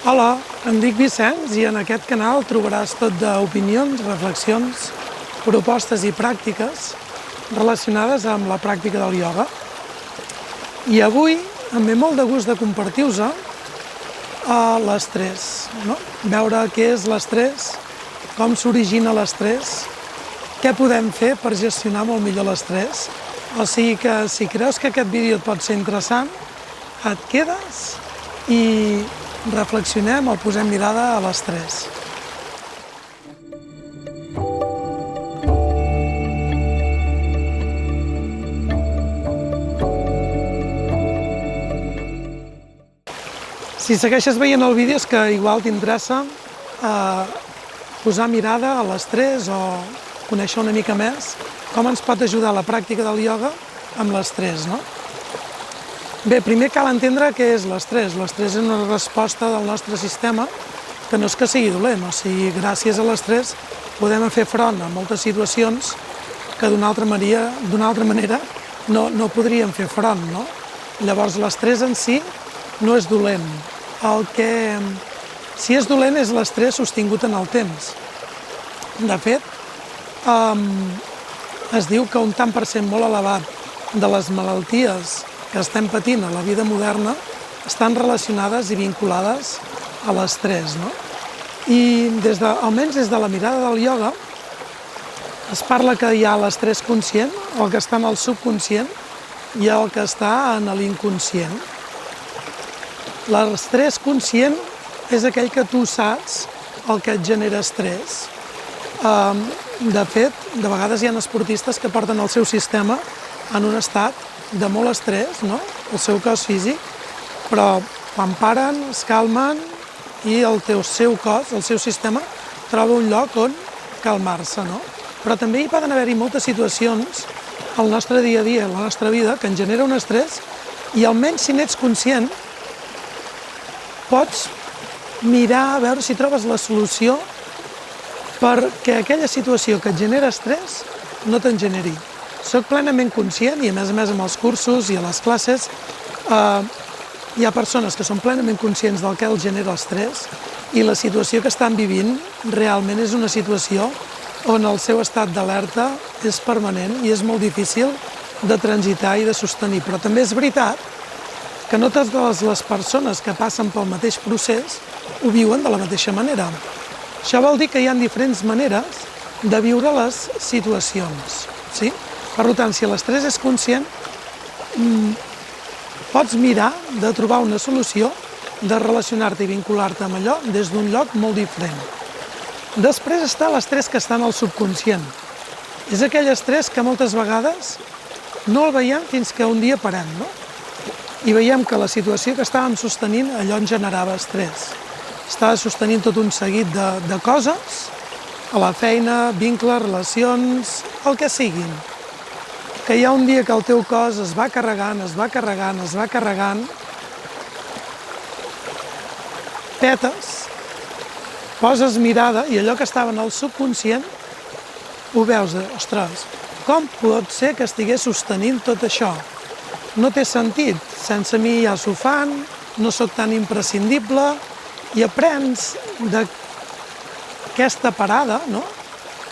Hola, em dic Vicenç i en aquest canal trobaràs tot d'opinions, reflexions, propostes i pràctiques relacionades amb la pràctica del ioga. I avui em ve molt de gust de compartir-vos l'estrès, no? Veure què és l'estrès, com s'origina l'estrès, què podem fer per gestionar molt millor l'estrès. O sigui que si creus que aquest vídeo et pot ser interessant, et quedes i reflexionem o posem mirada a l'estrès. Si segueixes veient el vídeo és que igual t'interessa posar mirada a l'estrès o conèixer una mica més com ens pot ajudar la pràctica del ioga amb l'estrès, no? Bé, primer cal entendre què és l'estrès. L'estrès és una resposta del nostre sistema que no és que sigui dolent, o sigui, gràcies a l'estrès podem fer front a moltes situacions que d'una altra manera no podríem fer front, no? Llavors, l'estrès en si no és dolent. El que sí és dolent és l'estrès sostingut en el temps. De fet, es diu que un tant per cent molt elevat de les malalties que estem patint a la vida moderna estan relacionades i vinculades a l'estrès, no? I almenys des de la mirada del ioga es parla que hi ha l'estrès conscient, el que està en el subconscient i el que està en l'inconscient. L'estrès conscient és aquell que tu saps el que et genera estrès. De fet, de vegades hi ha esportistes que porten el seu sistema en un estat de molt estrès, no? El seu cos físic, però quan paren, es calmen i el seu cos, el seu sistema, troba un lloc on calmar-se, no? Però també hi poden haver-hi moltes situacions al nostre dia a dia, a la nostra vida, que ens genera un estrès i almenys si n'ets conscient pots mirar a veure si trobes la solució perquè aquella situació que et genera estrès no te'n generi. Soc plenament conscient i a més amb els cursos i a les classes hi ha persones que són plenament conscients del que els genera estrès i la situació que estan vivint realment és una situació on el seu estat d'alerta és permanent i és molt difícil de transitar i de sostenir. Però també és veritat que no totes les persones que passen pel mateix procés ho viuen de la mateixa manera. Això vol dir que hi ha diferents maneres de viure les situacions, sí? Per tant, si l'estrès és conscient, pots mirar de trobar una solució de relacionar-te i vincular-te amb allò des d'un lloc molt diferent. Després està l'estrès que està en el subconscient. És aquell estrès que moltes vegades no el veiem fins que un dia parem, no? I veiem que la situació que estàvem sostenint, allò ens generava estrès. Estava sostenint tot un seguit de coses, a la feina, vincles, relacions, el que siguin. Que hi ha un dia que el teu cos es va carregant, petes, poses mirada i allò que estava en el subconscient ho veus de, ostres, com pot ser que estigués sostenint tot això? No té sentit, sense mi ja s'ho fan, no sóc tan imprescindible i aprens d'aquesta parada, no?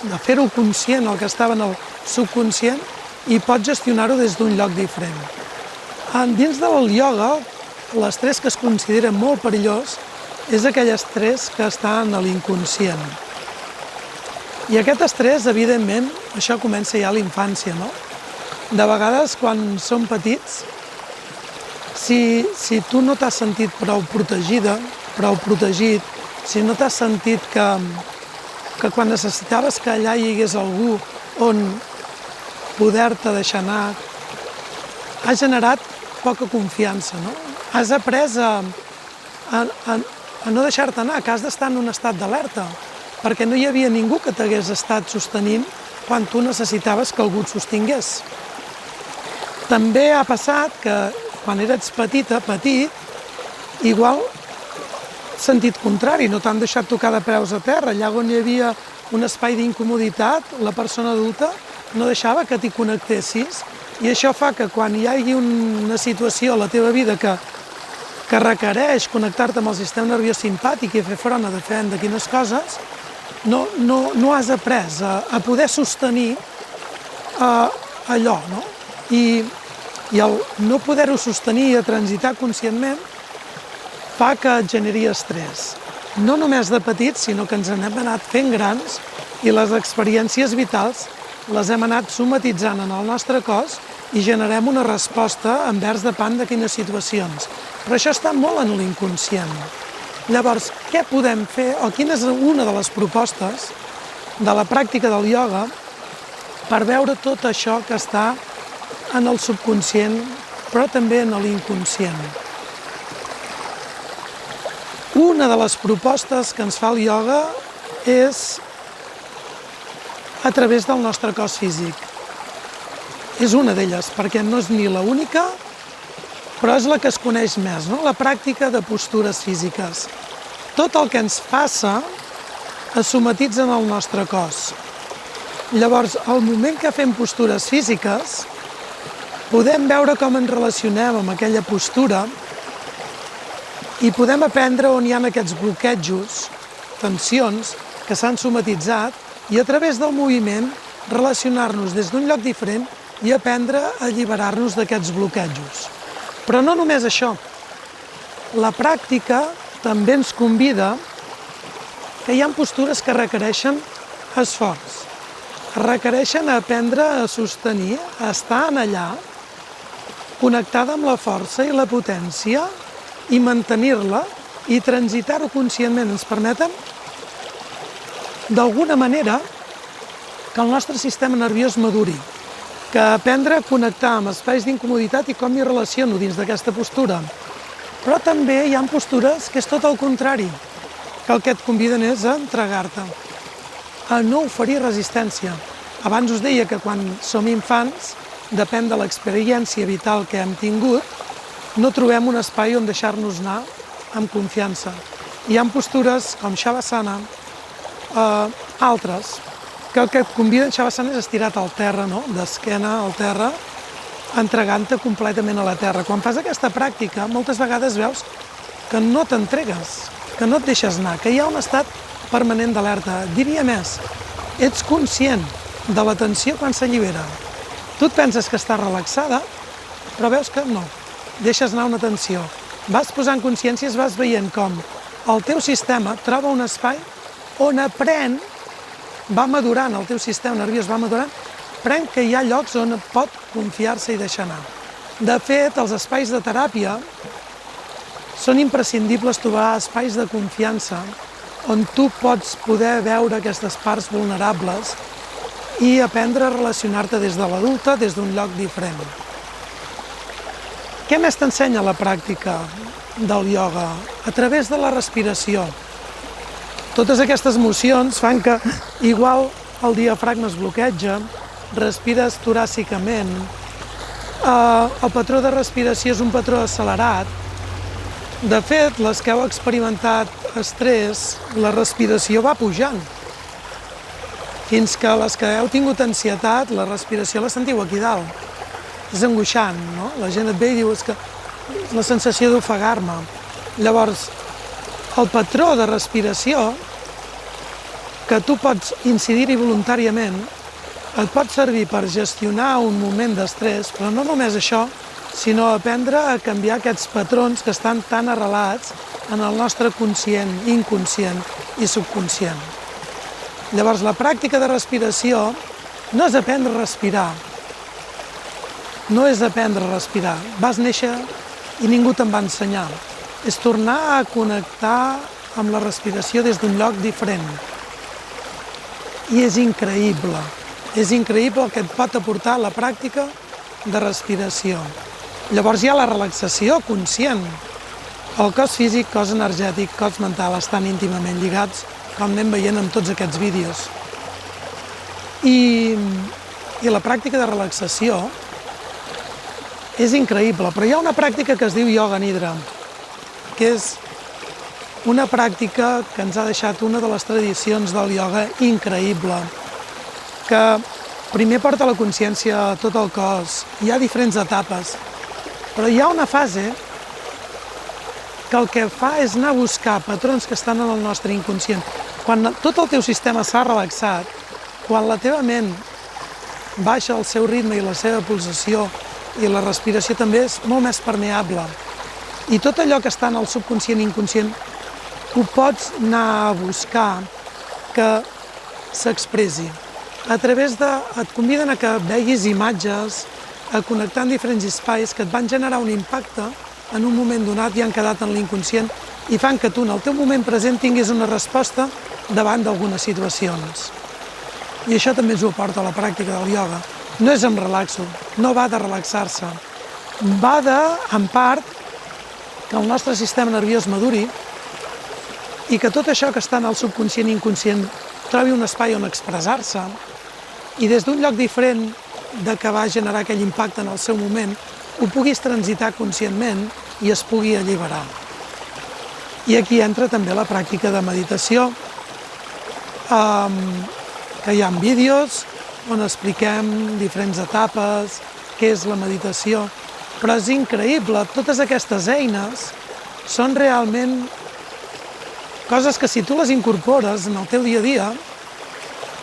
De fer-ho conscient, el que estava en el subconscient, i pots gestionar-ho des d'un lloc diferent. Dins del ioga, l'estrès que es considera molt perillós és aquell estrès que està en l'inconscient. I aquest estrès, evidentment, això comença ja a la infància, no? De vegades, quan som petits, si tu no t'has sentit prou protegida, prou protegit, si no t'has sentit que quan necessitaves que allà hi hagués algú on poder-te deixar anar, has generat poca confiança, no? Has après a no deixar-te anar, que has d'estar en un estat d'alerta, perquè no hi havia ningú que t'hagués estat sostenint quan tu necessitaves que algú et sostingués. També ha passat que quan eres petit, igual sentit contrari, no t'han deixat tocar de peus a terra, allà on hi havia un espai d'incomoditat, la persona adulta no deixava que t'hi connectessis i això fa que quan hi hagi una situació a la teva vida que que requereix connectar-te amb el sistema nerviós simpàtic i fer front a diferent de quines coses, no has après a poder sostenir allò, no? I el no poder-ho sostenir i a transitar conscientment fa que et generi estrès. No només de petits, sinó que ens hem anat fent grans i les experiències vitals les hem anat somatitzant en el nostre cos i generem una resposta envers depèn de quines situacions. Però això està molt en l'inconscient. Llavors, què podem fer, o quina és una de les propostes de la pràctica del ioga per veure tot això que està en el subconscient, però també en l'inconscient? Una de les propostes que ens fa el ioga és a través del nostre cos físic. És una d'elles, perquè no és ni l'única, però és la que es coneix més, no? La pràctica de postures físiques. Tot el que ens passa es somatitza en el nostre cos. Llavors, al moment que fem postures físiques, podem veure com ens relacionem amb aquella postura i podem aprendre on hi ha aquests bloquejos, tensions, que s'han somatitzat i a través del moviment relacionar-nos des d'un lloc diferent i aprendre a alliberar-nos d'aquests bloquejos. Però no només això. La pràctica també ens convida que hi ha postures que requereixen esforç, requereixen aprendre a sostenir, a estar allà, connectada amb la força i la potència, i mantenir-la i transitar-ho conscientment ens permeten, d'alguna manera, que el nostre sistema nerviós maduri, que aprendre a connectar amb espais d'incomoditat i com m'hi relaciono dins d'aquesta postura. Però també hi ha postures que és tot el contrari, que el que et conviden és a entregar-te, a no oferir resistència. Abans us deia que quan som infants, depèn de l'experiència vital que hem tingut, no trobem un espai on deixar-nos anar amb confiança. Hi ha postures com Shavasana, altres, que el que et conviden Shavasana és estirat al terra, no? D'esquena al terra, entregant-te completament a la terra. Quan fas aquesta pràctica, moltes vegades veus que no t'entregues, que no et deixes anar, que hi ha un estat permanent d'alerta. Diria més, ets conscient de la tensió quan s'allibera. Tu et penses que estàs relaxada, però veus que no. Deixes anar una tensió. Vas posant consciències, vas veient com el teu sistema troba un espai on aprèn, va madurant, el teu sistema nerviós va madurant, aprèn que hi ha llocs on pot confiar-se i deixar anar. De fet, els espais de teràpia són imprescindibles trobar espais de confiança on tu pots poder veure aquestes parts vulnerables i aprendre a relacionar-te des de l'adulta, des d'un lloc diferent. Què més t'ensenya la pràctica del ioga? A través de la respiració. Totes aquestes mocions fan que igual el diafragma es bloqueja, respires toràcicament, el patró de respiració és un patró accelerat. De fet, les que heu experimentat estrès, la respiració va pujant. Fins que les que heu tingut ansietat, la respiració la sentiu aquí dalt. És angoixant, no? La gent et ve i diu és que la sensació d'ofegar-me. Llavors, el patró de respiració, que tu pots incidir-hi voluntàriament, et pot servir per gestionar un moment d'estrès, però no només això, sinó aprendre a canviar aquests patrons que estan tan arrelats en el nostre conscient, inconscient i subconscient. Llavors, la pràctica de respiració no és aprendre a respirar, no és aprendre a respirar. Vas néixer i ningú te'n va ensenyar. És tornar a connectar amb la respiració des d'un lloc diferent. I és increïble el que et pot aportar la pràctica de respiració. Llavors hi ha la relaxació conscient. El cos físic, cos energètic, cos mental estan íntimament lligats, com anem veient en tots aquests vídeos. I la pràctica de relaxació és increïble, però hi ha una pràctica que es diu Yoga Nidra, que és una pràctica que ens ha deixat una de les tradicions del ioga increïble, que primer porta la consciència a tot el cos. Hi ha diferents etapes, però hi ha una fase que el que fa és anar a buscar patrons que estan en el nostre inconscient. Quan tot el teu sistema s'ha relaxat, quan la teva ment baixa el seu ritme i la seva pulsació i la respiració també és molt més permeable. I tot allò que està en el subconscient i inconscient ho pots anar a buscar que s'expressi. A través de... et conviden a que veguis imatges, a connectar en diferents espais que et van generar un impacte en un moment donat i han quedat en l'inconscient i fan que tu en el teu moment present tinguis una resposta davant d'algunes situacions. I això també ens ho aporta la pràctica del ioga. No és em relaxo, no va de relaxar-se. Va de, en part, que el nostre sistema nerviós maduri i que tot això que està en el subconscient i inconscient trobi un espai on expressar-se i des d'un lloc diferent de que va generar aquell impacte en el seu moment, ho puguis transitar conscientment i es pugui alliberar. I aquí entra també la pràctica de meditació, que hi ha vídeos on expliquem diferents etapes, què és la meditació, però és increïble, totes aquestes eines són realment coses que si tu les incorpores en el teu dia a dia,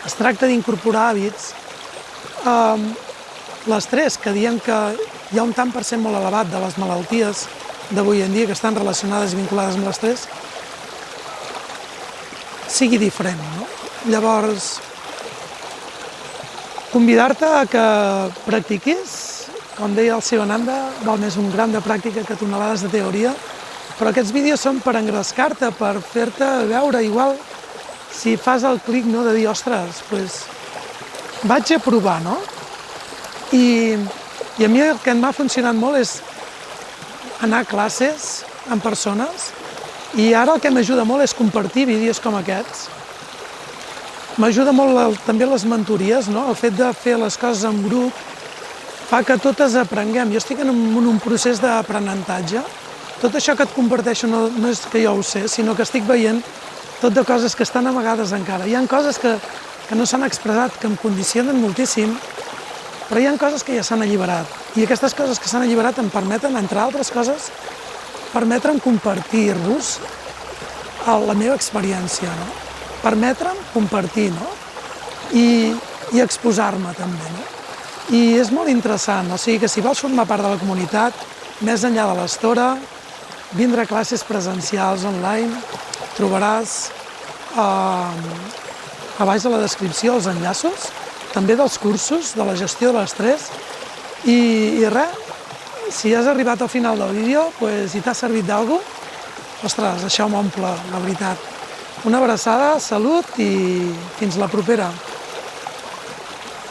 es tracta d'incorporar hàbits. L'estrès, que diem que hi ha un tant per cent molt elevat de les malalties d'avui en dia que estan relacionades i vinculades amb l'estrès, sigui diferent, no? Llavors, convidar-te a que practiquis, com deia el Sivananda, val més un gram de pràctica que tonelades de teoria, però aquests vídeos són per engrescar-te, per fer-te veure, igual, si fas el clic, no, de dir, ostres, doncs, vaig a provar, no? I a mi el que m'ha funcionat molt és anar a classes amb persones i ara el que m'ajuda molt és compartir vídeos com aquests. M'ajuda molt també les mentories, no? El fet de fer les coses en grup fa que totes aprenguem. Jo estic en un procés d'aprenentatge. Tot això que et comparteixo no és que jo ho sé, sinó que estic veient tot de coses que estan amagades encara. Hi ha coses que no s'han expressat, que em condicionen moltíssim, però hi ha coses que ja s'han alliberat. I aquestes coses que s'han alliberat em permeten, entre altres coses, permetre'm compartir-vos la meva experiència, no? Permetre'm compartir, no? I exposar-me també, no? I és molt interessant, o sigui que si vols formar part de la comunitat, més enllà de l'estora, vindre a classes presencials online, trobaràs a baix de la descripció els enllaços, també dels cursos de la gestió de l'estrès, i res, si has arribat al final del vídeo i t'ha servit d'alguna cosa, ostres, això m'omple, la veritat. Una abraçada, salut i fins la propera.